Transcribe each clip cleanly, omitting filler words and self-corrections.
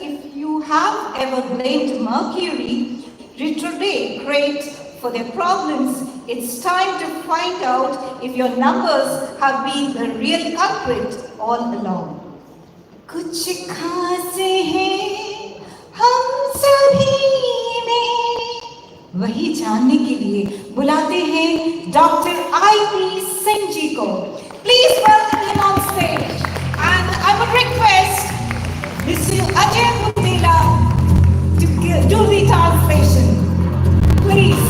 if you have ever blamed Mercury retrograde for their problems, it's time to find out if your numbers have been the real culprit all along. कुछ खास है हम सभी में, वही जानने के लिए बुलाते हैं डॉक्टर आई.पी. सिंह जी को. Please welcome him on stage. And I would request Mr. Ajay Bundela to do the translation. Please.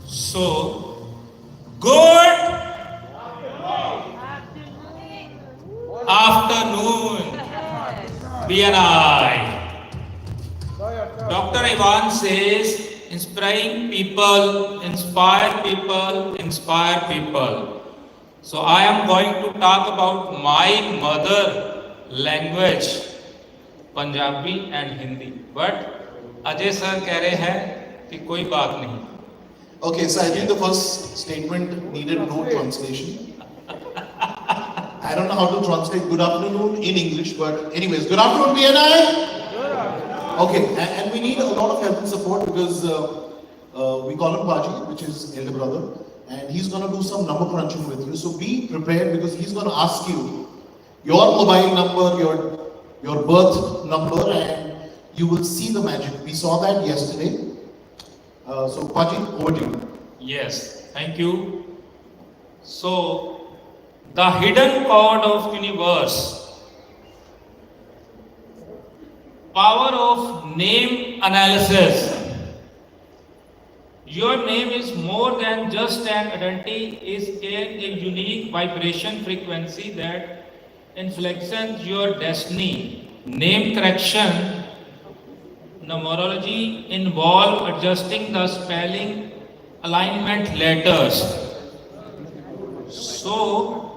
So, good afternoon, BNI. Dr. Ivan says, inspiring people, inspire people, inspire people. So I am going to talk about my mother language, Punjabi and Hindi. But Ajay sir कह रहे हैं कि कोई बात नहीं. Okay, so I think the first statement needed no translation. I don't know how to translate good afternoon in English, but anyways, good afternoon, BNI. Okay, and we need a lot of help and support because we call him Paji, which is elder brother, and he's going to do some number crunching with you. So be prepared because he's going to ask you your mobile number, your birth number, and you will see the magic. We saw that yesterday. So Paji, over to you. Yes, thank you. So, the hidden code of universe. Power of name analysis. Your name is more than just an identity, is carrying a unique vibration frequency that influences your destiny. Name correction, numerology involve adjusting the spelling alignment letters. So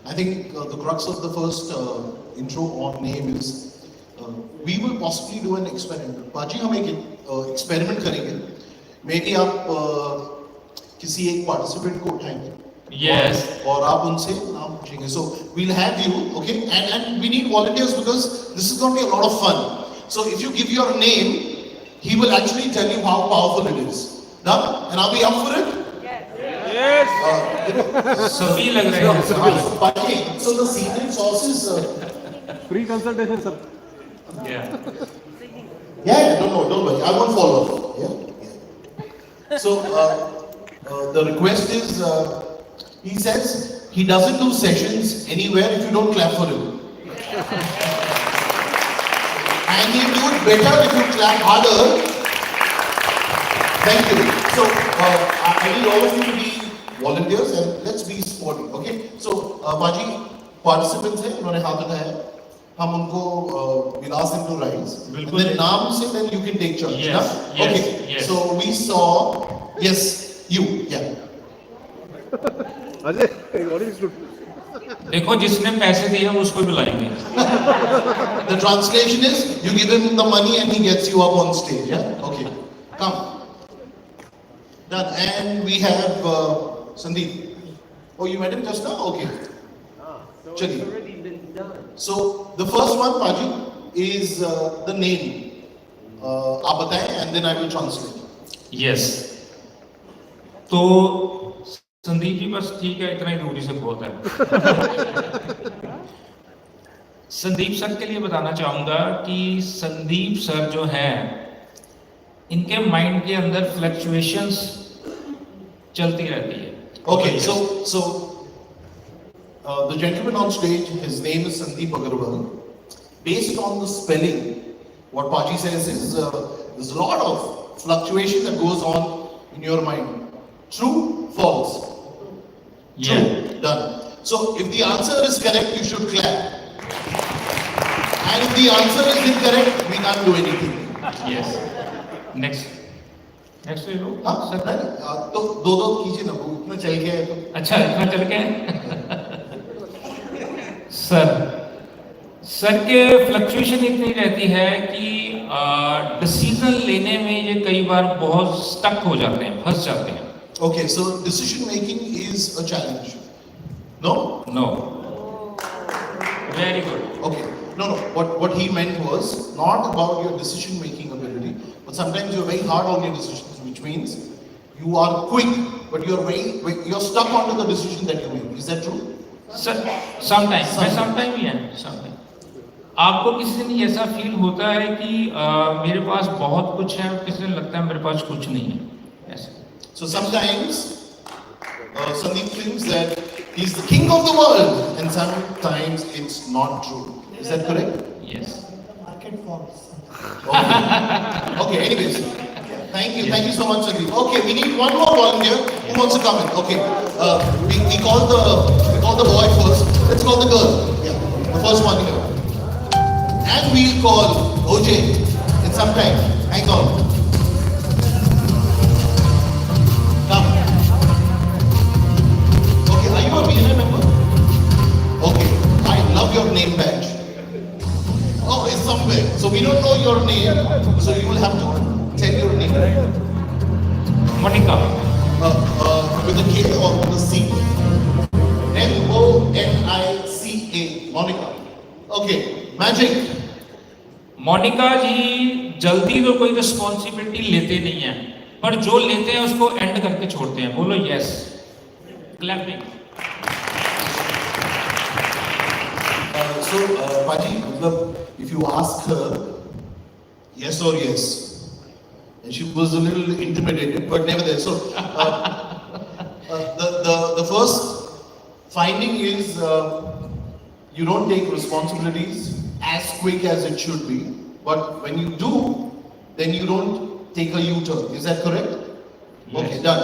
I think the crux of the first intro on name is we will possibly do an experiment. Paji, हम एक experiment करेंगे. Maybe आप किसी एक participant को उठाएंगे. Yes. और आप उनसे नाम पूछेंगे. So we'll have you, okay? And we need volunteers because this is going to be a lot of fun. So if you give your name, he will actually tell you how powerful it is. Done? And are we up for it? Yes. सभी लग रहे हैं. So the secret sauce is Free consultation, sir. Yeah. don't worry, I won't follow. Yeah. So the request is, he says he doesn't do sessions anywhere if you don't clap for him. And he'll do it better if you clap harder. Thank you. So I need all of you to be volunteers and let's be sporty. Okay. So Paji, participants हैं, उन्होंने हाथ उठाया. हम उनको we'll ask them to rise. And then नाम से then you can take charge. Yes. Huh? Yes. Okay. Yes. So we saw, yes, you. Yeah. Ajay, what is it? देखो जिसने पैसे दिए हम उसको बुलाएंगे. The translation is you give him the money and he gets you up on stage. Yeah. Okay. Come. Done. And we have Sandeep. Oh, you met him just now? Okay. So Chali. it's already been done. So the first one, Paji, is the name. आप बताएं and then I will translate. Yes. तो संदीप जी बस ठीक है, इतना ही दूरी से बहुत है. संदीप सर के लिए बताना चाहूंगा कि संदीप सर जो हैं, इनके माइंड के अंदर फ्लक्चुएशंस चलती रहती है. Okay, so the gentleman on stage, his name is Sandeep Agarwal. Based on the spelling, what Paji says is there's a lot of fluctuation that goes on in your mind. True, false. True, done. So if the answer is correct, you should clap. And if the answer is incorrect, we can't do anything. Yes. Next. Next ले लो. हाँ Sir. नहीं, तो दो कीजिए ना, वो इतना चल गया है तो. अच्छा इतना चल के सर के फ्लक्चुएशन इतनी रहती है कि डिसीजन लेने में ये कई बार बहुत स्टक हो जाते हैं, फंस जाते हैं. Okay, so decision making is a challenge. No? No. Very good. Okay. No. What he meant was not about your decision making ability, but sometimes you're very hard on your decisions, which means you are quick, but you're stuck onto the decision that you make. Is that true? Sir sometime he है. Sometime आपको किसी दिन ऐसा feel होता है कि मेरे पास बहुत कुछ है, किसी दिन लगता है मेरे पास कुछ नहीं है, ऐसा. So sometimes Sandeep thinks that he's the king of the world, and sometimes it's not true. Is that correct? Yes. Okay. Anyways, thank you so much, Sandeep. Okay, we need one more volunteer who wants to come in. Okay, we call the boy first. Let's call the girl. Yeah, the first one here, and we'll call OJ in some time. Hang on. Come. Okay, are you a BNI member? Okay, I love your name badge. Oh, it's somewhere. So we don't know your name, so you will have to tell your name. Monika. With a K or with a C? Monica. Monica. Okay, magic. Monica ji जल्दी तो कोई responsibility लेते नहीं है, पर जो लेते हैं उसको एंड करके छोड़ते हैं. बोलो yes. Clapping. So, Paji, if you ask her yes or yes, and she was a little intimidated, but nevertheless. So, the first finding is you don't take responsibilities as quick as it should be, but when you do, then you don't take a U-turn. Is that correct? Yes. Okay, done.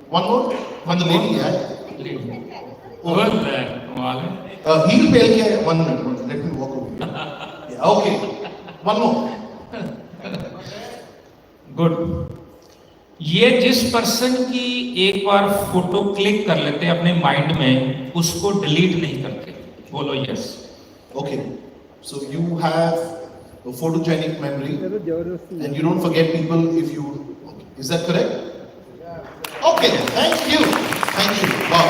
One more? One the lady, yeah? Good man. कमाल है. Heel pale ke 1 minute. Let me walk over. Yeah, okay. One more. Good. ये जिस person की एक बार photo click कर लेते हैं अपने माइंड में, उसको डिलीट नहीं करते. बोलो yes. Okay. So you have a photogenic memory and you don't forget people if you. Okay. Is that correct? Okay. Thank you. Thank you. Wow.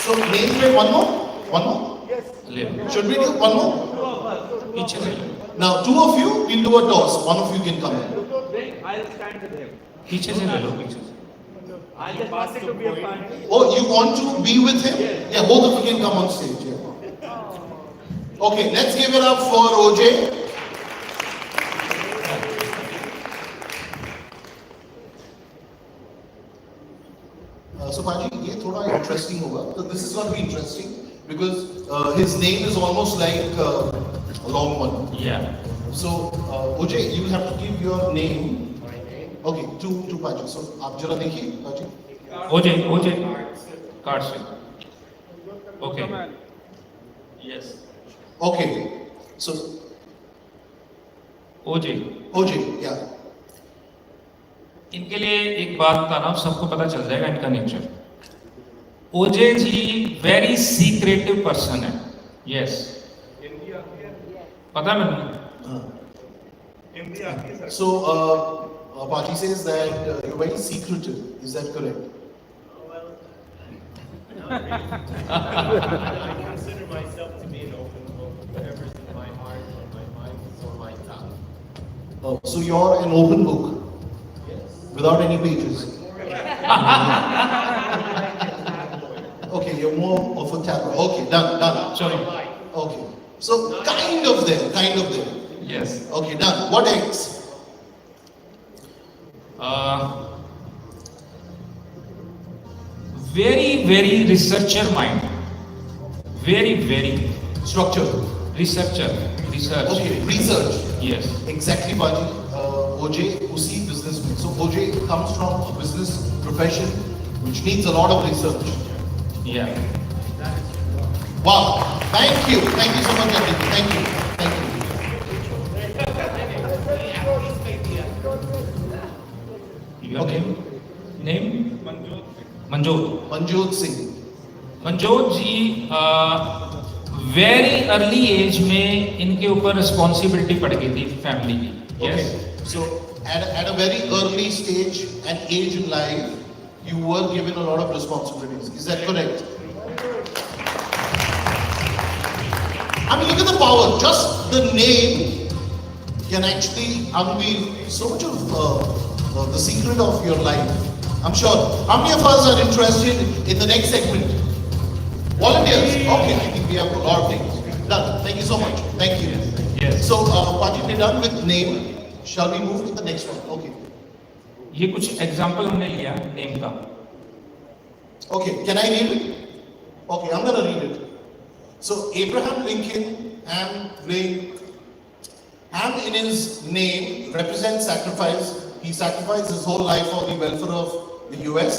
So name plate one more. One more. ले लो. Should we do one more? पीछे से लो. Now two of you will do a toss. One of you can come in. I'll stand with him. पीछे से ले लो. पीछे से. I just want it to be a party. Oh, you want to be with him? Yeah, both of you can come on stage. Yeah. Okay, let's give it up for OJ. So Paji, ये थोड़ा interesting होगा. So this is going to be interesting because his name is almost like a long one. Yeah. So OJ, you will have to give your name. Okay, to Paji. So आप जरा देखिए Paji. ओजे card से. Okay. Yes. Okay, so ओजे. OJ, yeah. इनके लिए एक बात का नाम सबको पता चल जाएगा इनका नेचर. ओजे जी वेरी सीक्रेटिव पर्सन है. यस. पता है मैंने. So, Paji says that you're very secretive. Is that correct? I consider myself to be an open book. Whatever's in my heart or my mind is on my tongue. So you're an open book Yes. without any pages. Okay, you're more of a tablet. Okay, done. चलो. Okay, so kind of there. Yes. Okay, done. What else? very researcher mind. Very Structure. research. Okay, research. Yes. Exactly, Paji. OJ, usi business में. So OJ comes from a business profession which needs a lot of research. Yeah. Wow. Thank you so much, Aditi. Thank you. Your Okay. Name? Manjot. Manjot Singh. Manjot ji very early age में इनके ऊपर responsibility पड़ गई थी family की. Okay. Yes. So at a very early stage and age in life, you were given a lot of responsibilities. Is that correct? I mean, look at the power. Just the name can actually unveil so much of the secret of your life. I'm sure. How many of us are interested in the next segment? Volunteers. Okay, I think we have a lot of things. Done. Thank you so much. Thank you. Yes. So, Pajit, we're done with name. Shall we move to the next one? Okay. ये कुछ example हमने लिया name का. Okay, can I read it? Okay, I'm gonna read it. So, Abraham Lincoln, Ham in his name represents sacrifice. He sacrificed his whole life for the welfare of the US.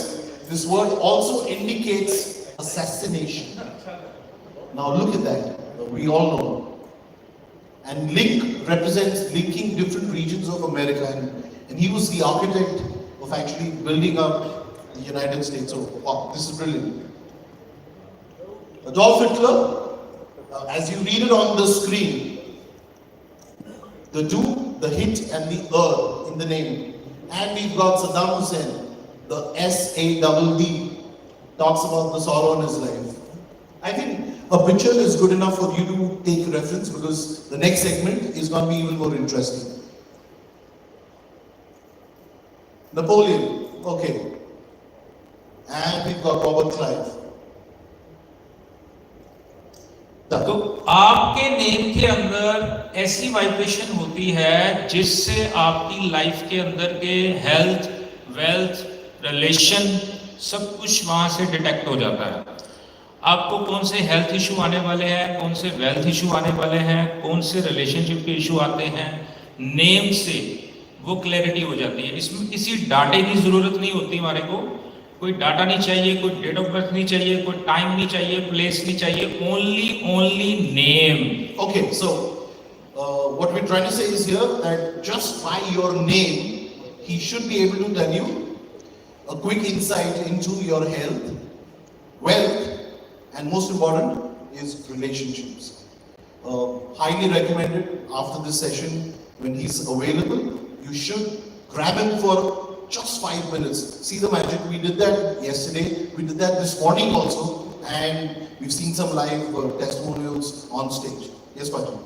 This word also indicates assassination. Now look at that. We all know. And link represents linking different regions of America, and he was the architect of actually building up the United States. So wow, this is brilliant. Adolf Hitler, as you read it on the screen, the do, the hit, and the in the name. And we've got Saddam Hussein, the SADD, talks about the sorrow in his life. I think a picture is good enough for you to take reference, because the next segment is going to be even more interesting. Napoleon, okay. And we've got Robert Clive. Done. तो आपके name के अंदर ऐसी vibration होती है जिससे आपकी life के अंदर के हेल्थ, वेल्थ, रिलेशन सब कुछ वहां से डिटेक्ट हो जाता है. आपको कौन से हेल्थ इशू आने वाले हैं, कौन से वेल्थ इशू आने वाले हैं, कौन से रिलेशनशिप के इशू आते हैं, नेम से वो क्लैरिटी हो जाती है. इसमें किसी डाटे की जरूरत नहीं होती हमारे को. कोई डाटा नहीं चाहिए, कोई डेट ऑफ बर्थ नहीं चाहिए, कोई टाइम नहीं चाहिए, प्लेस नहीं चाहिए. Only name. Okay, so what we're trying to say is here that just by your name, he should be able to tell you a quick insight into your health, wealth, and most important is relationships. Highly recommended after this session, when he's available, you should grab him for just 5 minutes. See the magic. We did that yesterday. We did that this morning also, and we've seen some live testimonials on stage. Yes, Paji.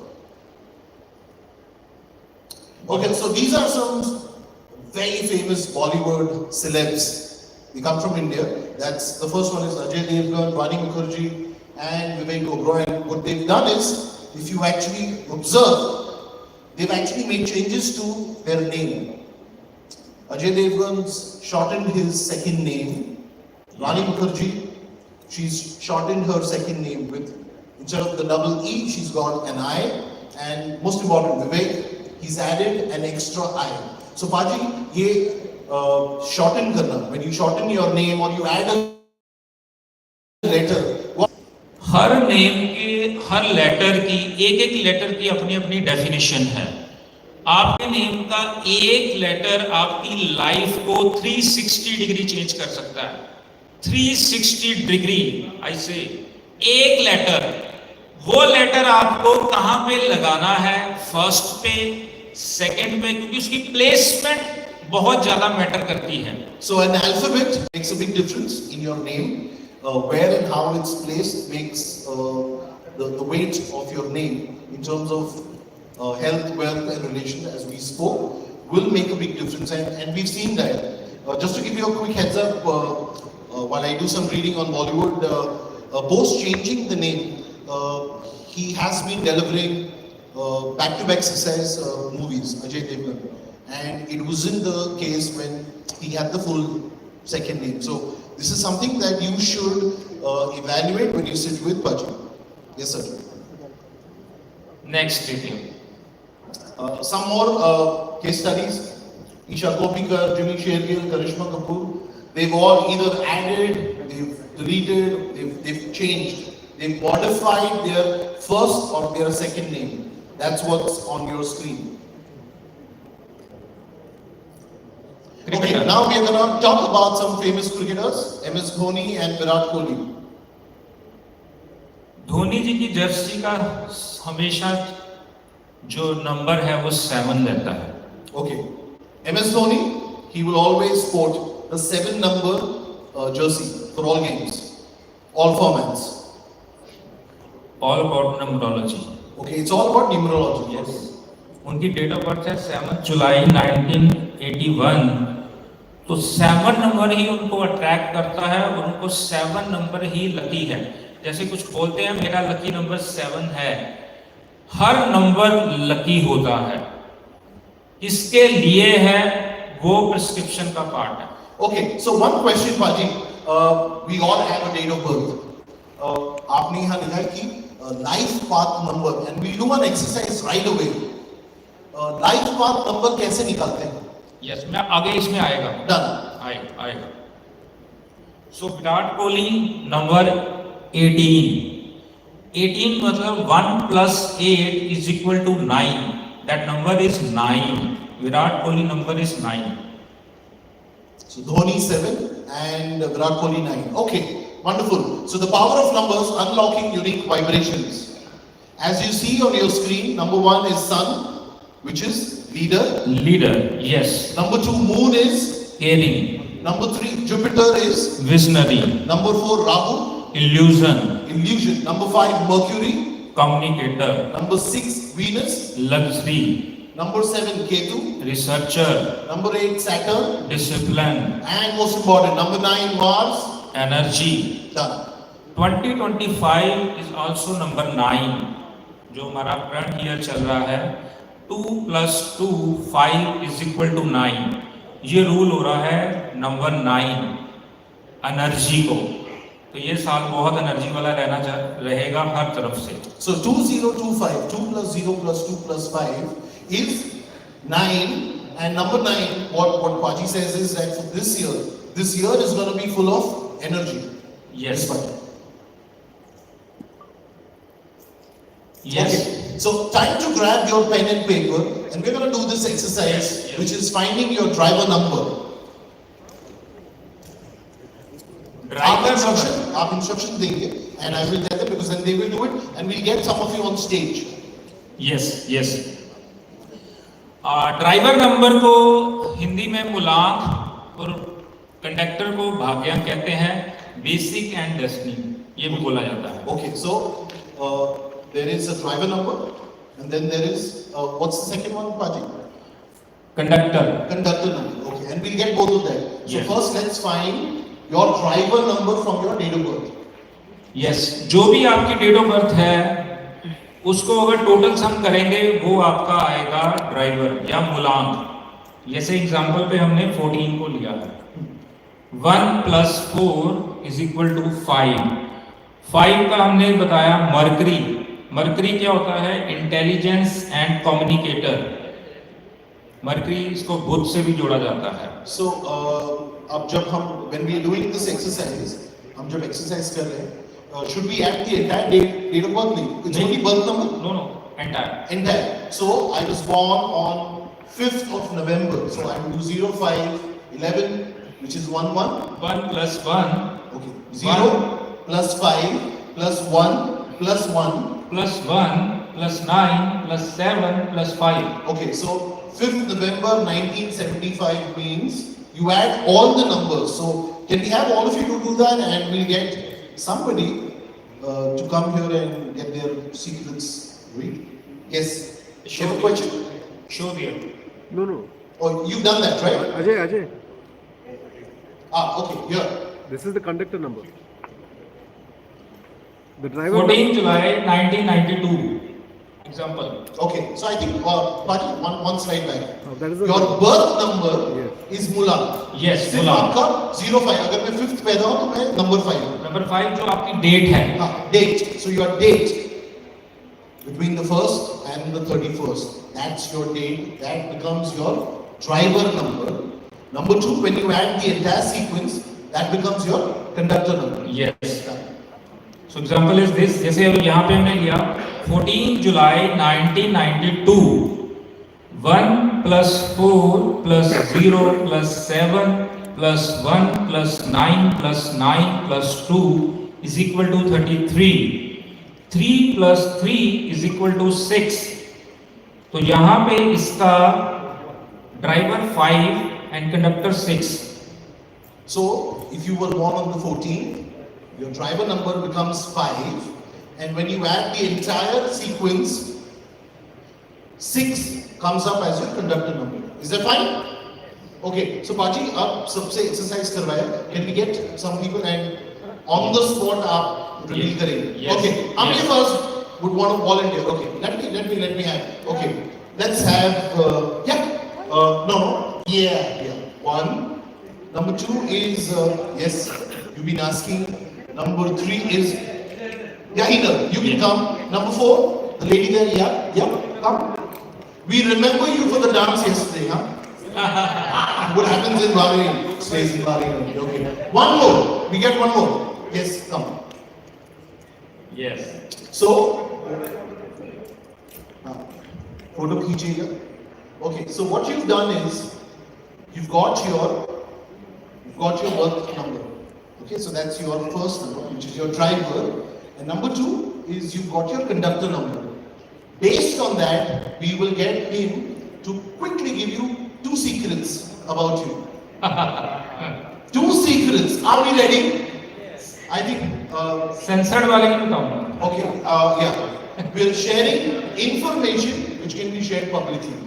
Okay, so these are some very famous Bollywood celebs. They come from India. That's the first one is Ajay Devgan, Rani Mukherjee, and Vivek Oberoi. And what they've done is, if you actually observe, they've actually made changes to their name. Ajay Devgan's shortened his second name. Rani Mukherjee, she's shortened her second name with, instead of the double E, she's got an I. And most important, Vivek, he's added an extra I. So Paji, ye shorten karna, when you shorten your name or you add a letter, what? Her name के हर letter की एक letter की अपनी अपनी definition है. आपके name का एक लेटर आपकी लाइफ को 360 डिग्री चेंज कर सकता है. 360 डिग्री ऐसे एक लेटर. वो लेटर आपको कहां पे लगाना है, फर्स्ट पे, सेकंड पे, क्योंकि उसकी प्लेसमेंट बहुत ज्यादा मैटर करती है. So an alphabet makes a big difference in your name. Where and how it's placed makes the weight of your name in terms of health, wealth, and relation, as we spoke, will make a big difference. And we've seen that. Just to give you a quick heads up, while I do some reading on Bollywood, post changing the name, he has been delivering back-to-back success movies, Ajay Devgan. And it wasn't the case when he had the full second name. So this is something that you should evaluate when you sit with Paji. Yes, sir. Next देखिए. Some more case studies. Isha Kopikar, Jimmy Shergill, Karishma Kapoor. They've all either added, they've deleted, they've changed. They've modified their first or their second name. That's what's on your screen. Okay, now now we are going to talk about some famous cricketers, MS Dhoni and Virat Kohli. Dhoni ji की jersey का हमेशा जो number है वो 7 रहता है. Okay. MS Dhoni, he will always sport the 7 number jersey for all games, all formats. All about numerology. Okay, it's all about numerology. Yes. उनकी date of birth है 7 जुलाई 1981. तो 7 नंबर ही उनको अट्रैक्ट करता है और उनको 7 नंबर ही लकी है. जैसे कुछ बोलते हैं मेरा लकी नंबर 7 है, हर नंबर लकी होता है. इसके लिए है वो प्रिस्क्रिप्शन का पार्ट है. Okay, so one question, Paji. We all have a date of birth. आपने यहाँ लिखा है कि life path number, and we do an exercise right away. Life path number कैसे निकालते हैं? यस, मैं आगे इसमें आएगा. Done. आएगा. सो विराट कोहली नंबर 18. 18 मतलब 1 plus 8 is equal to 9. That number is 9. Virat Kohli number is 9. So Dhoni 7 and Virat Kohli 9. Okay, wonderful. So the power of numbers unlocking unique vibrations. As you see on your screen, number 1 is Sun, which is leader. Leader, yes. Number 2, Moon is. Caring, Number 3, Jupiter is. visionary, Number 4, Rahu, illusion, illusion. Number 5, Mercury. communicator, Number 6, Venus. luxury, Number 7, Ketu. researcher, Number 8, Saturn. discipline, And most important, number 9, Mars. energy. Done. 2025 is also number 9. जो हमारा current year चल रहा है, 2 + 2 5 is equal to 9. ये rule हो रहा है number 9 energy को. तो ये साल बहुत एनर्जी वाला रहेगा हर तरफ से. So 2025, 2 + 0 + 2 + 5 is 9, and number 9, what Paji says is that for this year is going to be full of energy. Yes. This one. Yes. Okay. So time to grab your pen and paper, and we're going to do this exercise, Yes. which is finding your driver number. आप instruction देंगे, and I will tell them, because then they will do it, and we'll get some of you on stage. Yes. Driver number को हिंदी में मुलांक और conductor को भाग्यांक कहते हैं. Basic and destiny ये भी बोला जाता है. Okay, so there is a driver number, and then there is what's the second one, Paji? Conductor. Conductor number. Okay, and we'll get both of that. So Yes. first, let's find your driver number from your date of birth. Yes, जो भी आपकी date of birth है उसको अगर total sum करेंगे वो आपका आएगा ड्राइवर या मूलांक. जैसे एग्जांपल पे हमने 14 को लिया है. 1 + 4 is equal to 5. 5 का हमने बताया मरकरी. मरकरी क्या होता है? Intelligence and communicator. मरकरी इसको बुध से भी जोड़ा जाता है. So अब जब हम when we are doing this exercise, हम जब exercise कर रहे हैं, should we add the entire date of birth? नहीं, it's नहीं. only birth number. No, entire. Entire. So I was born on 5th of November. So I will do 0, 5, 11, which is 1, 1. 1 + 1 Okay. 0 plus 5 plus 1 plus 1. + 1 + 9 + 7 + 5. Okay, so 5th November 1975 means you add all the numbers. So can we have all of you to do that, and we'll get somebody to come here and get their secrets read? Yes. You have a question? Show here. No. Oh, you've done that, right? Ajay. Okay, here. This is the conductor number. The driver 14 July 1992. Example. Okay, so I think Paji, one slide back. that is the Your birth number Yes. is Mulan. Yes, सिर्फ Mulan. आपका 05. अगर मैं 5th पैदा हूँ तो मैं number 5. Number 5 जो आपकी डेट है. Date. So your date between the 1st and the 31st. That's your date. That becomes your driver number. Number 2, when you add the entire sequence, that becomes your conductor number. Yes. So example is this. जैसे अब यहाँ पे हमने लिया 14 जुलाई 1992. 1 plus 4 plus 0 plus 7 plus 1 plus 9 plus 9 plus 2 is equal to 33. 3 plus 3 is equal to 6. तो यहाँ पे इसका driver 5 and conductor 6. So, if you were born on the 14th, your driver number becomes 5, and when you add the entire sequence, 6 comes up as your conductor number. Is that fine? Okay, so Paji, आप सबसे exercise करवाया. Can we get some people and on the spot आप reveal Yes. करेंगे? Yes. Okay, how many Yes. of us would want to volunteer? Okay, let me have. Okay, let's have. No, yeah. One. Number 2 is yes. You've been asking. Number 3 is Hina. You can Yes. come. Number 4, the lady there. Yeah, come. We remember you for the dance yesterday, huh? What happens in Bahrain stays in Bahrain. Okay. One more. We get one more. Yes, come. Yes. So, photo खींचिएगा. Okay. So what you've done is you've got your work number. Okay. So that's your first number, which is your driver, and number 2 is you've got your conductor number. Based on that, we will get him to quickly give you 2 secrets about you. 2 secrets. Are we ready? I think. Censored वाले की बताऊंगा. Okay. Yeah. We're sharing information which can be shared publicly.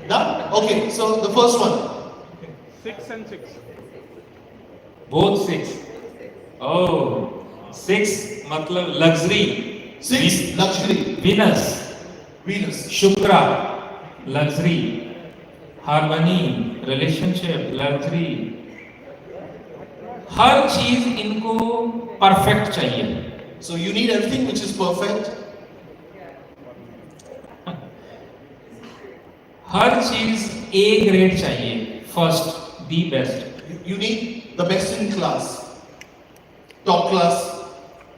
Done? Okay. So the first one. 6 and 6. Both 6. Oh, 6 मतलब luxury. 6 luxury. Venus, Shukra, luxury, harmony, relationship, luxury. हर चीज इनको perfect चाहिए. So you need everything which is perfect. हर चीज A grade चाहिए. First, the best. You need the best in class, top class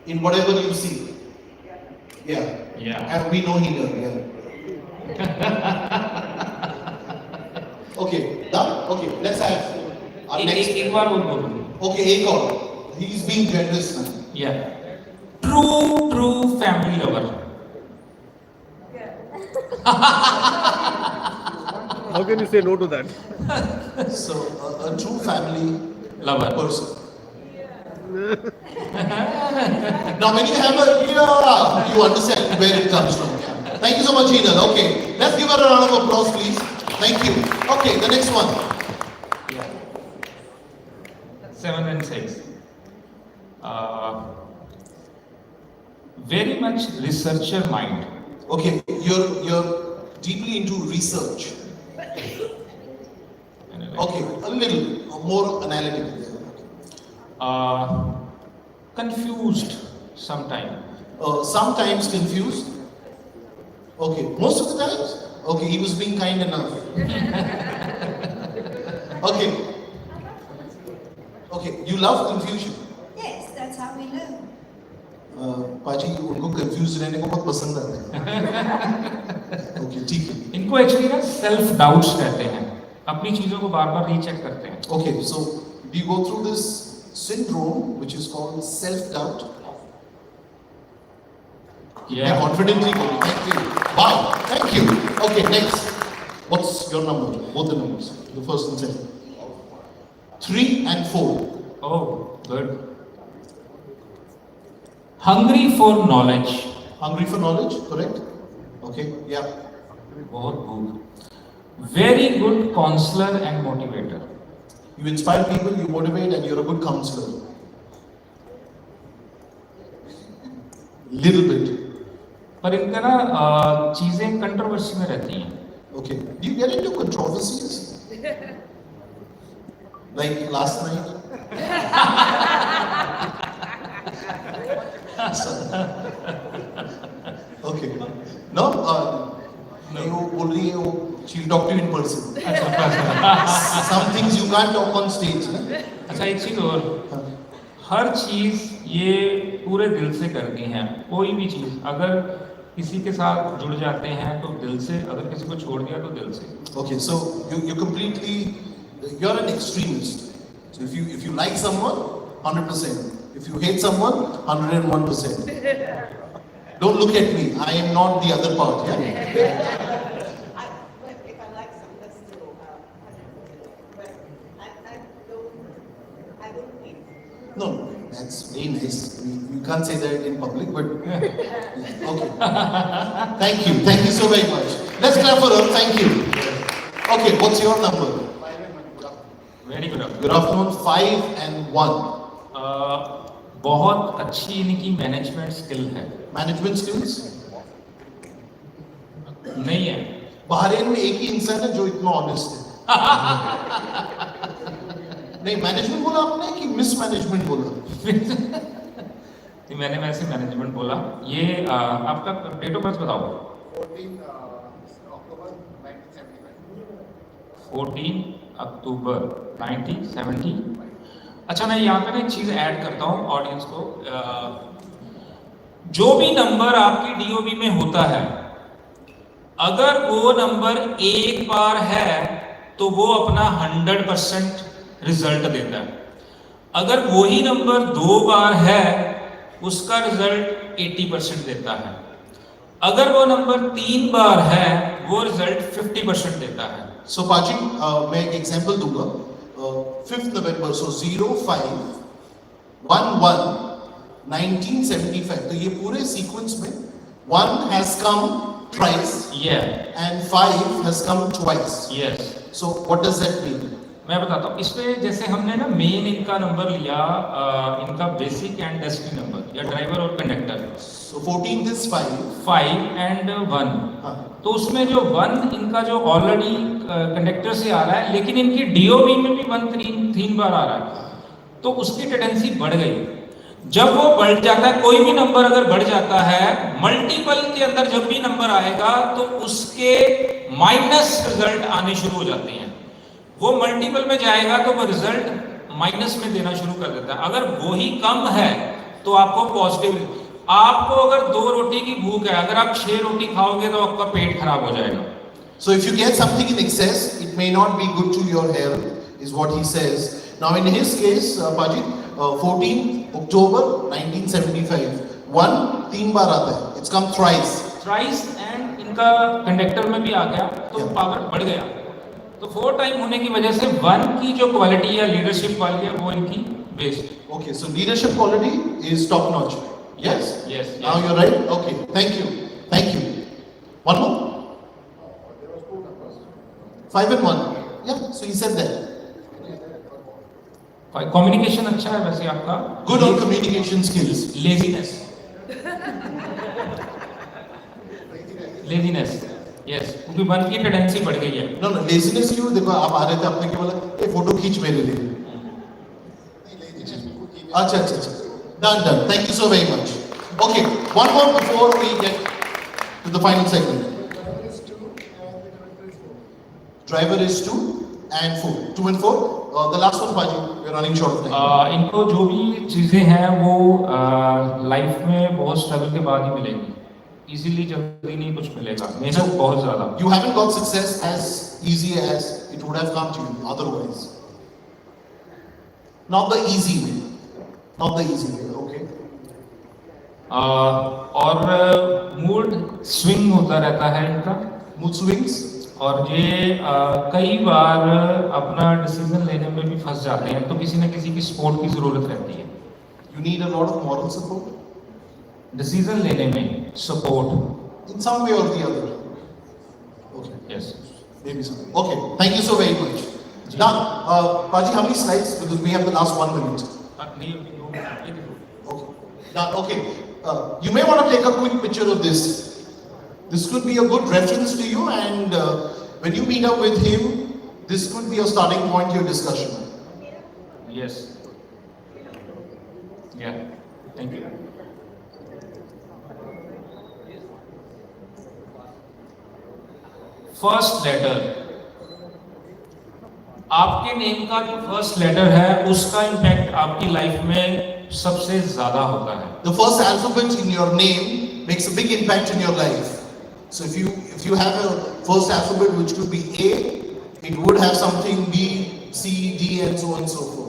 in whatever you see. Yeah. Yeah. And we know he does. Yeah. Okay. Done. Okay. Let's have our next. एक बार बोल. Okay. एक और. He's being generous now. Yeah. True family lover. How can you say no to that? So a true family Lover. person. Now when you have a you understand where it comes from. Yeah. Thank you so much, Hina. Okay, let's give her a round of applause, please. Thank you. Okay, the next one. Yeah. 7 and 6. Very much researcher mind. Okay, you're deeply into research. Okay, a little more analytical. Confused sometime. Sometimes confused. Okay, most of the times. Okay, he was being kind enough. Okay. Okay, you love confusion. Yes, that's how we live. पाजी उनको confuse रहने को बहुत पसंद आता है. Okay ठीक है. इनको एक्चुअली ना सेल्फ डाउट्स कहते हैं. अपनी चीजों को बार बार रीचेक करते हैं. Okay, so we go through this syndrome which is called self-doubt. Yeah, confidently. Thank you. Wow, thank you. Okay, next. What's your number? Both the numbers. The first and second. 3 and 4. Oh, good. Hungry for knowledge. Hungry for knowledge, correct? Okay, yeah. बहुत भूख. Very good counselor and motivator. You inspire people, you motivate, and you're a good counselor. Little bit. पर इनका ना चीजें controversy में रहती हैं. Okay. Do you get into controversies? Like last night? Okay. No? You only she'll talk to you in person. Some things you can't talk on stage. Na? अच्छा एक चीज और, हर चीज ये पूरे दिल से करती हैं. कोई भी चीज अगर किसी के साथ जुड़ जाते हैं तो दिल से, अगर किसी को छोड़ दिया तो दिल से। Okay, so you completely, you're an extremist. So if you like someone, 100%. If you hate someone, 101%. Don't look at me. I am not the other part. Yeah. If I like something, that's still 100%. But I don't think. No, that's very nice. You can't say that in public, but yeah, okay. Thank you so very much. Let's clap for her. Thank you. Okay, what's your number? Very good. Good afternoon. 5 and 1. बहुत अच्छी इनकी management skill है। Management skills. नहीं है। Bahrain में एक ही इंसान है जो इतना ऑनेस्ट है। नहीं, मैनेजमेंट बोला आपने कि मिसमैनेजमेंट बोला? कि मैंने वैसे मैनेजमेंट बोला। ये आपका डेट ऑफ बर्थ बताओ। 14 अक्टूबर 1970। अच्छा, मैं यहाँ पे ना एक चीज ऐड करता हूँ ऑडियंस को। जो भी नंबर आपकी डीओबी में होता है, अगर वो नंबर एक बार है तो वो अपना 100% रिजल्ट देता है। अगर वही नंबर 2 बार है, उसका रिजल्ट 80% देता है। अगर वो नंबर 3 बार है, वो रिजल्ट 50% देता है। So Paji, मैं एक एग्जांपल दूंगा। 5th November, so 05/11/1975। तो ये पूरे सीक्वेंस में 1 has come twice and 5 has come twice. Yes. So what does that mean? मैं बताता हूँ। इसमें जैसे हमने ना मेन इनका नंबर लिया, इनका बेसिक एंड डेस्टिनी नंबर या ड्राइवर और conductor. So 14th is 5. 5 and 1। हाँ। तो उसमें जो 1 इनका जो ऑलरेडी कंडक्टर से आ रहा है, लेकिन इनकी डीओबी में भी 1 3 बार आ रहा है, तो उसकी टेंडेंसी बढ़ गई। जब वो बढ़ जाता है, कोई भी नंबर अगर बढ़ जाता है, मल्टीपल के अंदर जब भी नंबर आएगा तो उसके माइनस रिजल्ट आने शुरू हो जाते हैं। वो मल्टीपल में जाएगा तो वो रिजल्ट माइनस में देना शुरू कर देता है। अगर वो ही कम है तो आपको पॉजिटिव। आपको अगर 2 रोटी की भूख है, अगर आप 6 रोटी खाओगे तो आपका पेट खराब हो जाएगा। So if you get something in excess, it may not be good to your health, is what he says. Now in his case, Paji, 14 October 1975, 1 3 बार आता है. It's come thrice. Thrice and इनका कंडक्टर में भी आ गया तो Yeah. Power बढ़ गया। तो 4 टाइम होने की वजह से 1 की जो क्वालिटी है, लीडरशिप वाली है, वो इनकी best. Okay, so leadership quality is top notch. Yes? Yes, Now yes. you're right? Okay, thank you. Thank you. One more? 5 and 1. Yeah, so he said that. Communication अच्छा है वैसे आपका। Good on communication skills. Laziness. Laziness, yes, क्योंकि 1 की tendency बढ़ गई है। No, no, laziness क्यों? देखो आप आ रहे थे, आपने क्या बोला? ये फोटो खींच मेरे लिए। अच्छा अच्छा अच्छा। Done. Thank you so very much. Okay, one more before we get to the final segment. Driver is 2 and 4. 2 and 4. The last one, Paji. We're running short of time. इनको जो भी चीजें हैं वो लाइफ में बहुत स्ट्रगल के बाद ही मिलेंगी। इजीली जल्दी नहीं कुछ मिलेगा, मेहनत बहुत ज्यादा। You haven't got success as easy as it would have come to you otherwise. Not the easy way. Not the easy way. Okay. और मूड स्विंग होता रहता है इनका। Mood swings. और ये कई बार अपना डिसीजन लेने में भी फंस जाते हैं, तो किसी न किसी की सपोर्ट की जरूरत रहती है। You need a lot of moral support decision लेने में support. in some way or the other. Okay. Yes. Maybe something. Okay. Thank you so very much. Now, Paji, how many slides? Because we have the last 1 minute. Okay. Now, okay. You may want to take a quick picture of this. This could be a good reference to you, and when you meet up with him, this could be a starting point to your discussion. Yes. या, thank you. First letter, आपके name का जो first letter है उसका impact आपकी life में सबसे ज्यादा होता है। The first alphabet in your name makes a big impact in your life. So if you have a first alphabet which could be A, it would have something B, C, D, and so on and so forth.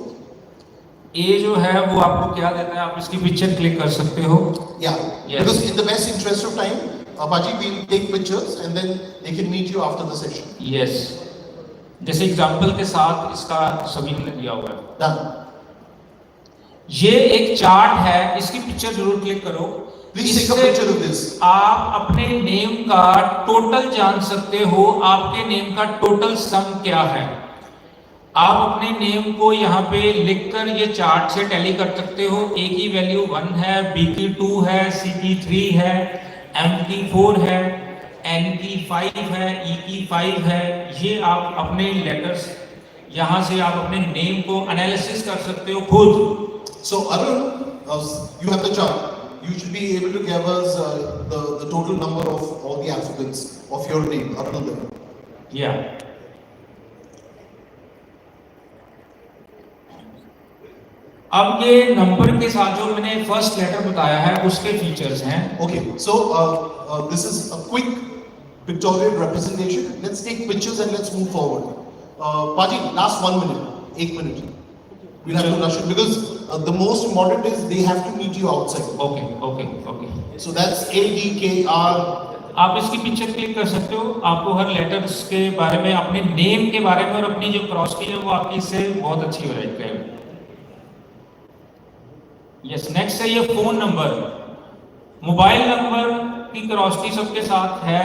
ए जो है वो आपको क्या देता है, आप इसकी picture click कर सकते हो. Yeah. Yes. Because in the best interest of time, Apaji will take pictures and then they can meet you after the session. Yes, जैसे एग्जाम्पल के साथ इसका सभी ने दिया हुआ है. Done. ये एक चार्ट है, इसकी पिक्चर जरूर क्लिक करो. Please take a इससे picture of this. आप अपने नेम का टोटल जान सकते हो, आपके नेम का टोटल सम क्या है. आप अपने नेम को यहाँ पे लिखकर ये चार्ट से टैली कर सकते हो. ए की वैल्यू 1 है, बी की 2 है, सी की 3 है, एम की 4 है, एन की 5 है, ई की 5 है. ये आप अपने लेटर्स यहाँ से आप अपने नेम को एनालिसिस कर सकते हो खुद. So Arun, you have the chart. You should be able to give us the total number of all the alphabets of your name, Arun. या अब ये नंबर के साथ जो मैंने फर्स्ट लेटर बताया है उसके फीचर्स हैं. Okay, so this is a quick pictorial representation. Let's take pictures and let's move forward. Paji, last 1 minute, 1 minute. We'll have to rush it because the most important is they have to meet you outside. Okay okay okay. So that's A, D, K, R. आप इसकी picture click कर सकते हो. आपको हर letters के बारे में, अपने नेम के बारे में और अपनी जो क्रॉसिटी है वो आपकी इससे बहुत अच्छी हो जाएगी. यस, नेक्स्ट है ये फोन नंबर. मोबाइल नंबर की क्रॉसिटी सबके साथ है.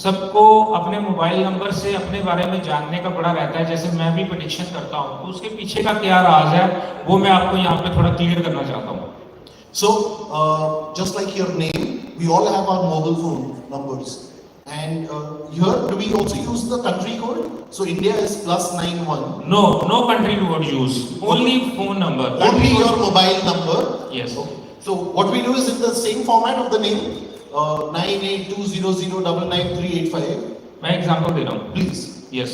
सबको अपने मोबाइल नंबर से अपने बारे में जानने का बड़ा रहता है. जैसे मैं भी प्रेडिक्शन करता हूँ तो उसके पीछे का क्या राज है वो मैं आपको यहाँ पे थोड़ा क्लियर करना चाहता हूँ. So just like your name, we all have our mobile phone numbers. And here, do we also use the country code? So India is +91. No country would use, only phone number. Only your mobile number. Yes. So what we do is in the same format of the name, 9820099385. मैं example दे रहा हूँ. Please. Yes.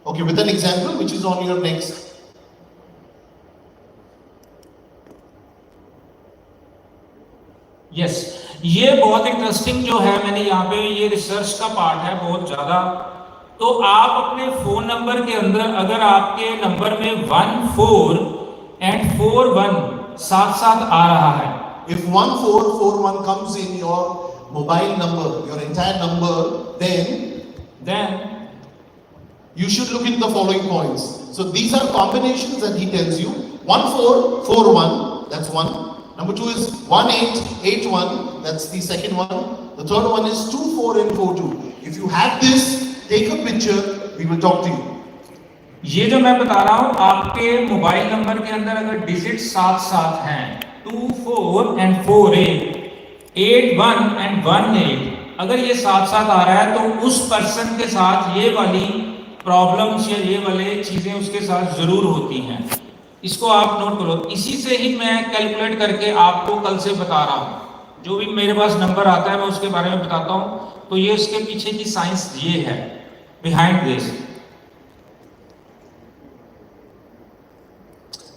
Okay, with an example which is on your next. Yes. ये बहुत interesting जो है, मैंने यहाँ पे ये रिसर्च का पार्ट है बहुत ज्यादा. तो आप अपने फोन नंबर के अंदर अगर आपके नंबर में 14 and 41 साथ साथ आ रहा है, If 1441 comes in your mobile number, your entire number, then you should look at the following points. So these are combinations that he tells you. 1441, that's one. Number 2 is 1881, that's the second one. The third one is 24 and 42. If you have this, take a picture, we will talk to you. ये जो मैं बता रहा हूँ आपके mobile number के अंदर अगर डिजिट साथ साथ हैं 24 and 48, 81 and 18, अगर ये साथ साथ आ रहा है तो उस पर्सन के साथ ये वाली प्रॉब्लम्स या ये वाले चीजें उसके साथ जरूर होती हैं. इसको आप नोट करो. इसी से ही मैं कैलकुलेट करके आपको कल से बता रहा हूँ. जो भी मेरे पास नंबर आता है मैं उसके बारे में बताता हूँ. तो ये उसके पीछे की साइंस ये है, behind this.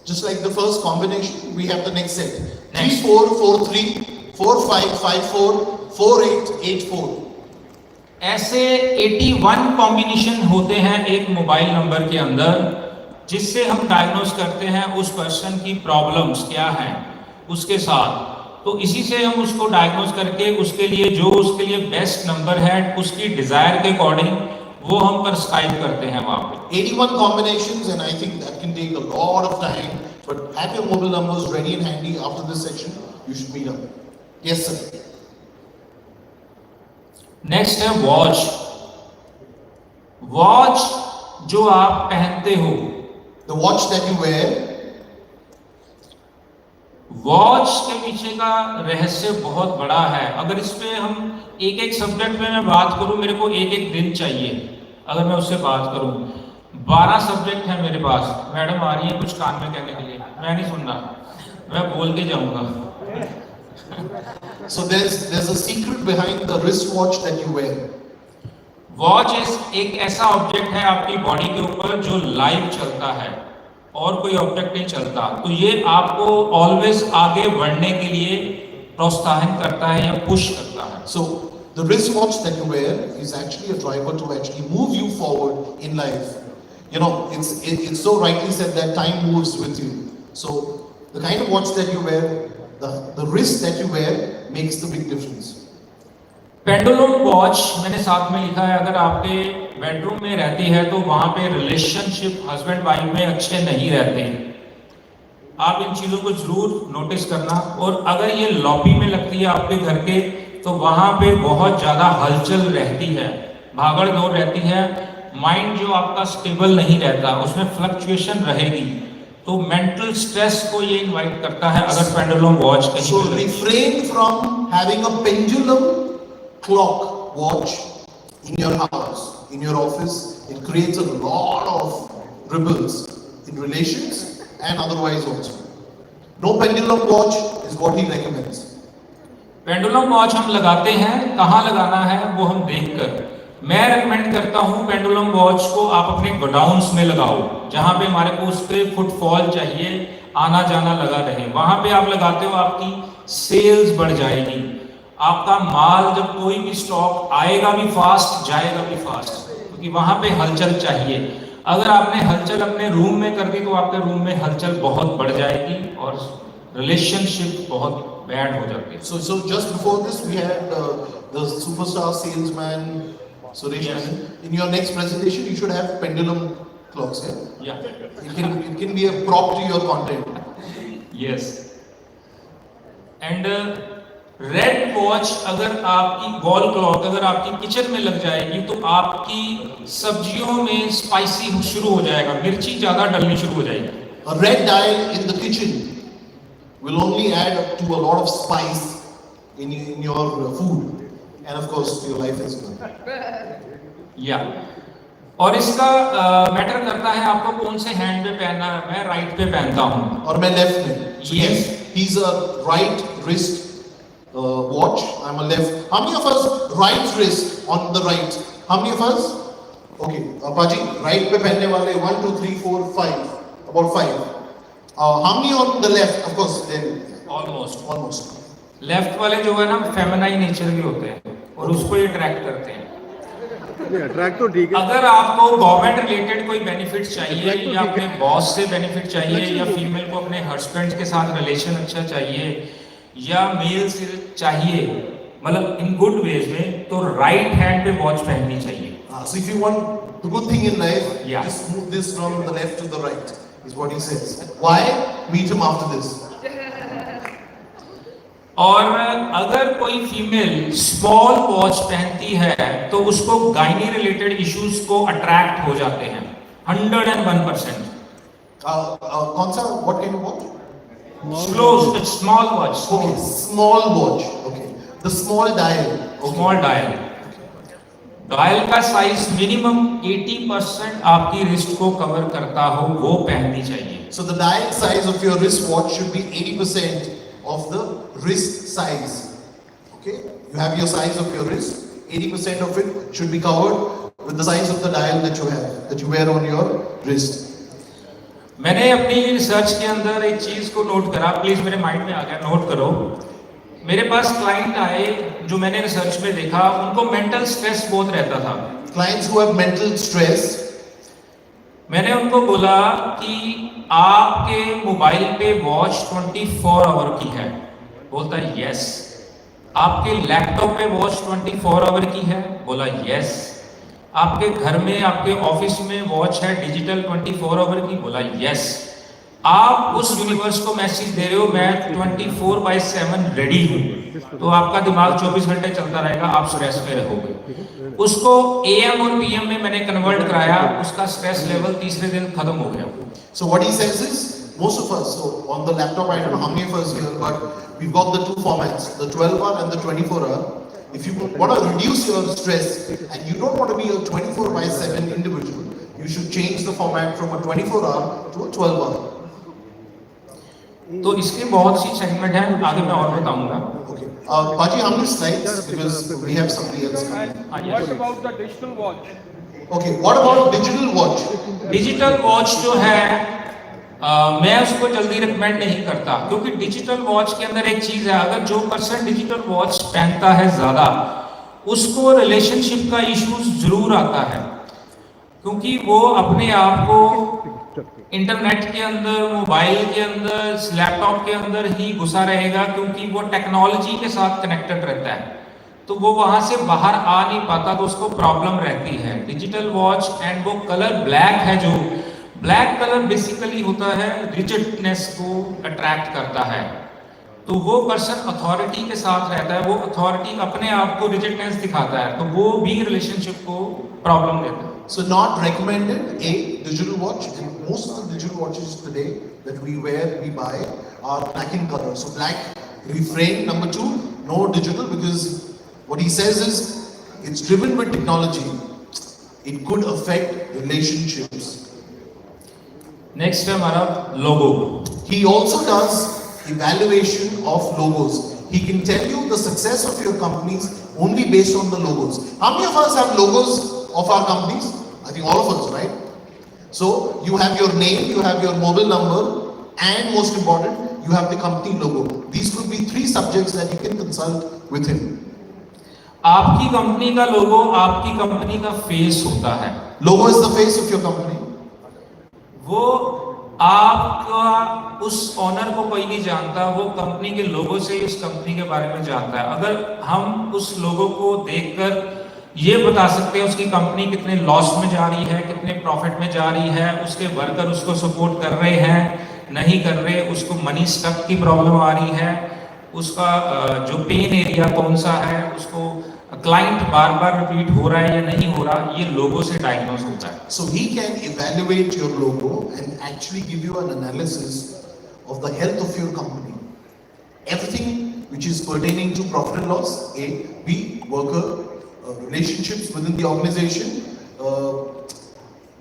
Just like the first combination, we have the next set. Next. 3443, 4554, 4884. ऐसे 81 कॉम्बिनेशन होते हैं एक मोबाइल नंबर के अंदर, जिससे हम डायग्नोस करते हैं उस पर्सन की प्रॉब्लम्स क्या हैं उसके साथ. तो इसी से हम उसको डायग्नोस करके उसके लिए बेस्ट नंबर है उसकी डिजायर के अकॉर्डिंग वो हम प्रिस्क्राइब करते हैं वहाँ पे. 81 combinations, and I think that can take a lot of time. But have your mobile numbers ready and handy after this section. You should meet up. Yes, sir. Next है watch. Watch जो आप पहनते हो, The watch that you wear. Watch के पीछे का रहस्य बहुत बड़ा है. अगर इस पे हम एक एक सब्जेक्ट में मैं बात करूं, मेरे को एक एक दिन चाहिए. अगर मैं उससे बात करूं, 12 सब्जेक्ट है मेरे पास. मैडम आ रही है कुछ कान में कहने के लिए, मैं नहीं सुन रहा, मैं बोल के जाऊंगा. So there's a secret behind the wristwatch that you wear. Watch एक ऐसा ऑब्जेक्ट है आपकी बॉडी के ऊपर जो लाइव चलता है और कोई ऑब्जेक्ट नहीं चलता. तो ये आपको ऑलवेज आगे बढ़ने के लिए प्रोत्साहन करता है या पुश करता है। So the wristwatch that you wear is actually a driver to actually move you forward in life. You know, it's so rightly said that time moves with you. So the kind of watch that you wear, the wrist that you wear makes the big difference. Pendulum watch मैंने साथ में लिखा है, अगर आपके bedroom में रहती है तो वहां पे रिलेशनशिप हस्बैंड वाइफ में अच्छे नहीं रहते हैं। आप इन चीजों को जरूर नोटिस करना। और अगर ये लॉबी में लगती है आपके घर के, तो वहां पे बहुत ज्यादा हलचल रहती है, भागड़ दौड़ रहती है, माइंड जो आपका स्टेबल नहीं रहता, उसमें फ्लक्चुएशन रहेगी। तो मेंटल स्ट्रेस को ये इनवाइट करता है अगर पेंडुलम वॉच कहीं So पे लगी। refrain from having a pendulum clock watch in your house, in your office. It creates a lot of ripples in relations and otherwise also. No pendulum watch is what he recommends. Pendulum watch हम लगाते हैं, कहाँ लगाना है वो हम देखकर। मैं रेकमेंड करता हूँ पेंडुलम वॉच को आप अपने गोडाउन्स में लगाओ, जहाँ पे हमारे को उस पे फुटफॉल चाहिए, आना जाना लगा रहे, वहां पे आप लगाते हो, आपकी सेल्स बढ़ जाएगी। आपका माल जब कोई भी स्टॉक आएगा भी फास्ट, जाएगा भी फास्ट, क्योंकि वहां पे हलचल चाहिए। अगर आपने हलचल अपने रूम में कर दी तो आपके रूम में हलचल बहुत बढ़ जाएगी और रिलेशनशिप बहुत बैड हो जाती है। So just before this we had the superstar salesman Suresh Yes. Menon. In your next presentation you should have pendulum clocks. Yeah? It can be a prop to your content. Yes. And red watch अगर आपकी wall clock अगर आपकी kitchen में लग जाएगी तो आपकी सब्जियों में स्पाइसी शुरू हो जाएगा, मिर्ची ज्यादा डलनी शुरू हो जाएगी। A red dial in the kitchen will only add up to a lot of spice in your food, and of course your life is good. या और इसका मैटर करता है आपको कौन से हैंड पे पहनना है। मैं राइट पे पहनता हूँ। और मैं लेफ्ट में। So Yes. he's a right wrist watch. I'm a left. How many of us right wrist on the right? How many of us? Okay, Paji, right पे पहनने वाले 1, 2, 3, 4, 5, about 5. How many on the left? Of course, then almost left वाले जो है ना feminine nature के होते हैं और उसको ये अट्रैक्ट करते हैं। अट्रैक्ट तो ठीक है। अगर आपको गवर्नमेंट रिलेटेड कोई बेनिफिट चाहिए या अपने बॉस से बेनिफिट चाहिए या फीमेल को अपने हस्बैंड के साथ रिलेशन अच्छा चाहिए या मेल से चाहिए, मतलब इन गुड वेज में, तो राइट हैंड पे वॉच पहननी चाहिए। So if you want the good thing in life, Yeah. just move this from the left to the right, is what he says. Why? Meet him after this. और अगर कोई female small watch पहनती है तो उसको gynae related issues को attract हो जाते हैं 101%। कौन सा? What kind of watch? Small watch, Okay, small watch. Okay, the small dial. Okay. Small dial. Dial का साइज मिनिमम 80% आपकी रिस्ट को कवर करता हो वो पहननी चाहिए। So the dial size of your wristwatch should be 80% of the wrist size. Okay, you have your size of your wrist. 80% of it should be covered with the size of the dial that you have, that you wear on your wrist. मैंने अपनी research के अंदर एक चीज को note करा, please मेरे mind में आ गया, नोट करो। मेरे पास क्लाइंट आए जो मैंने रिसर्च में देखा, उनको मेंटल स्ट्रेस बहुत रहता था। Clients who have mental stress, मैंने उनको बोला कि आपके मोबाइल पे वॉच 24 आवर की है। बोलता है यस। आपके लैपटॉप पे वॉच 24 आवर की है? बोला यस। आपके घर में आपके ऑफिस में वॉच है डिजिटल 24 आवर की? बोला यस। आप उस यूनिवर्स को मैसेज दे रहे हो मैं 24/7 रेडी हूँ, तो आपका दिमाग 24 घंटे चलता रहेगा, आप स्ट्रेस में रहोगे। उसको AM और PM में मैंने कन्वर्ट कराया, उसका स्ट्रेस लेवल तीसरे दिन खत्म हो गया। so what he says is, most of us, so on the laptop, I don't know how many of us here, but we've got the two formats, the 12-hour and the 24-hour. If you want to reduce your stress and you don't want to be a 24/7 individual, you should change the format from a 24-hour to a 12-hour. तो इसके बहुत C segment हैं, आगे मैं और बताऊंगा। Okay. Paji, how many slides? Because we have somebody else coming. What about the digital watch? Okay, what about digital watch? Digital watch जो है मैं उसको जल्दी रिकमेंड नहीं करता, क्योंकि डिजिटल वॉच के अंदर एक चीज है, अगर जो पर्सन डिजिटल वॉच पहनता है ज्यादा, उसको रिलेशनशिप का इश्यूज जरूर आता है, क्योंकि वो अपने आप को इंटरनेट के अंदर, मोबाइल के अंदर, लैपटॉप के अंदर ही घुसा रहेगा, क्योंकि वो टेक्नोलॉजी के साथ कनेक्टेड रहता है, तो वो वहां से बाहर आ नहीं पाता, तो उसको प्रॉब्लम रहती है। डिजिटल वॉच एंड वो कलर ब्लैक है, जो ब्लैक कलर बेसिकली होता है रिजिडनेस को अट्रैक्ट करता है, तो वो पर्सन अथॉरिटी के साथ रहता है, वो अथॉरिटी अपने आप को रिजिडनेस दिखाता है, तो वो भी रिलेशनशिप को प्रॉब्लम देता है। So not recommended a digital watch, and most of the digital watches today that we wear, we buy are black in color. So black, refrain. Number 2, no digital, because what he says is it's driven with technology. It could affect relationships. Next है हमारा लोगो। He also does evaluation of logos. He can tell you the success of your companies only based on the logos. How many of us have logos of our companies? I think all of us, right? So you have your name, you have your mobile number, and most important, you have the company logo. These could be 3 subjects that you can consult with him. आपकी company का लोगो आपकी company का face होता है। Logo is the face of your company. वो आपका उस honour को कोई नहीं जानता, वो कंपनी के लोगो से ही उस कंपनी के बारे में जानता है। अगर हम उस लोगो को देखकर ये बता सकते हैं उसकी कंपनी कितने लॉस में जा रही है, कितने प्रॉफिट में जा रही है, उसके वर्कर उसको सपोर्ट कर रहे हैं, नहीं कर रहे, उसको मनी स्टक की प्रॉब्लम आ रही है, उसका जो पेन एरिया कौन सा है, उसको क्लाइंट बार बार रिपीट हो रहा है या नहीं हो रहा, ये लोगो से डायग्नोज होता है। So he can evaluate your logo and actually give you an analysis of the health of your company. Everything which is pertaining to profit and loss, A, B, worker, relationships within the organization,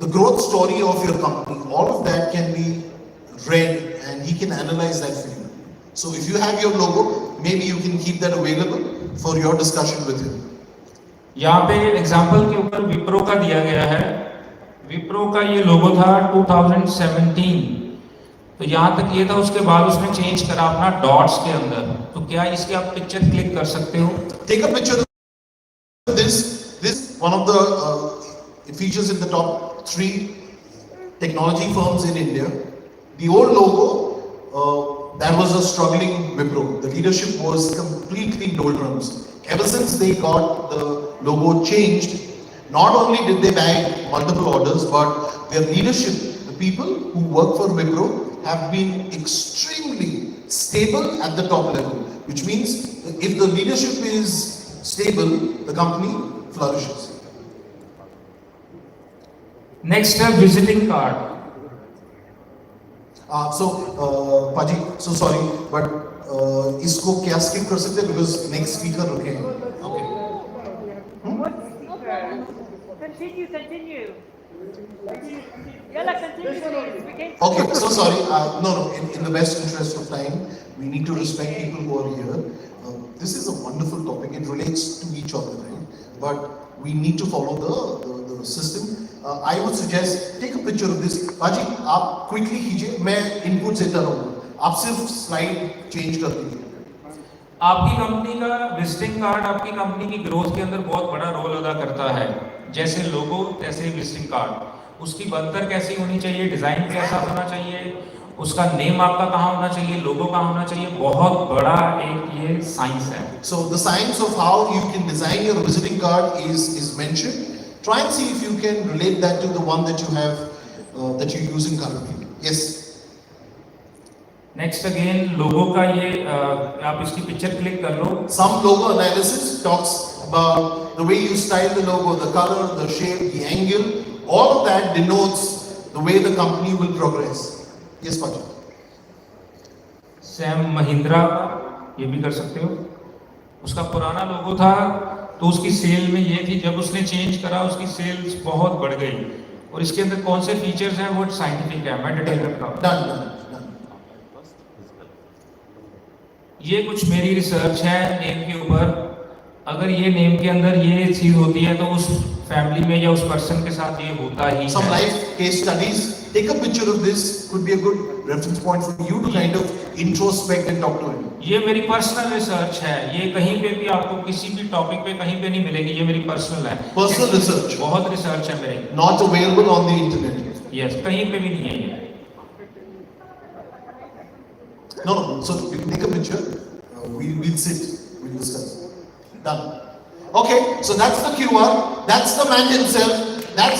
the growth story of your company, all of that can be read and he can analyze that for you. So if you have your logo, maybe you can keep that available for your discussion with him. यहाँ पे example के ऊपर विप्रो का दिया गया है। विप्रो का ये लोगो था 2017, तो यहाँ तक ये था, उसके बाद उसने चेंज करा अपना डॉट्स के अंदर। तो क्या इसके आप पिक्चर क्लिक कर सकते हो? Take a picture of this one of the it features in the top 3 technology firms in India. The old logo, that was a struggling Wipro. The leadership was completely doldrums. Ever since they got the logo changed, not only did they bag multiple orders, but their leadership, the people who work for Wipro, have been extremely stable at the top level. Which means if the leadership is stable, the company flourishes. Next है visiting card. Paji, so sorry, but इसको क्या skip कर सकते हैं because next speaker रुके हैं. Okay. Continue. Yalla, continue, please. We can- Okay, so sorry. No. In the best interest of time, we need to respect people who are here. This is a wonderful topic. It relates to each other, right? But we need to follow the system. I would suggest take a picture of this. Paji, आप quickly कीजिए. मैं input देता रहूँगा. आप सिर्फ slide change कर दीजिए. आपकी कंपनी का विजिटिंग कार्ड आपकी कंपनी की ग्रोथ के अंदर बहुत बड़ा रोल अदा करता है। जैसे लोगो तैसे विजिटिंग कार्ड, उसकी बनतर कैसी होनी चाहिए, डिजाइन कैसा होना चाहिए, उसका नेम आपका कहाँ होना चाहिए, लोगो कहाँ होना चाहिए, बहुत बड़ा एक ये साइंस है। So the science of how you can design your visiting card is mentioned. Try and see if you can relate that to the one that you have that you're using currently. Yes. Next again logo का ये आप इसकी picture click कर लो। Some logo analysis talks about the way you style the logo, the color, the shape, the angle. All of that denotes the way the company will progress. Yes, Paji. Sam Mahindra ये भी कर सकते हो। उसका पुराना लोगो था तो उसकी सेल में ये थी, जब उसने चेंज करा उसकी सेल्स बहुत बढ़ गई। और इसके अंदर कौन से फीचर्स हैं वो साइंटिफिक है, मैं डिटेल करता हूँ। Done. ये कुछ मेरी रिसर्च है नेम के ऊपर। अगर ये नेम के अंदर ये चीज होती है तो उस फैमिली में या उस पर्सन के साथ ये होता ही Some है। life case studies. Take a picture of this. Could be a good reference point for you to kind of introspect and talk to him. ये मेरी पर्सनल रिसर्च है, ये कहीं पे भी आपको किसी भी टॉपिक पे कहीं पे नहीं मिलेगी, ये मेरी पर्सनल है। Personal research. बहुत रिसर्च है मेरी। Not available on the internet. Yes, कहीं पे भी नहीं है ये। No. So you can take a picture. We'll sit. We'll discuss. Done. Okay. So that's the QR. That's the man himself. That's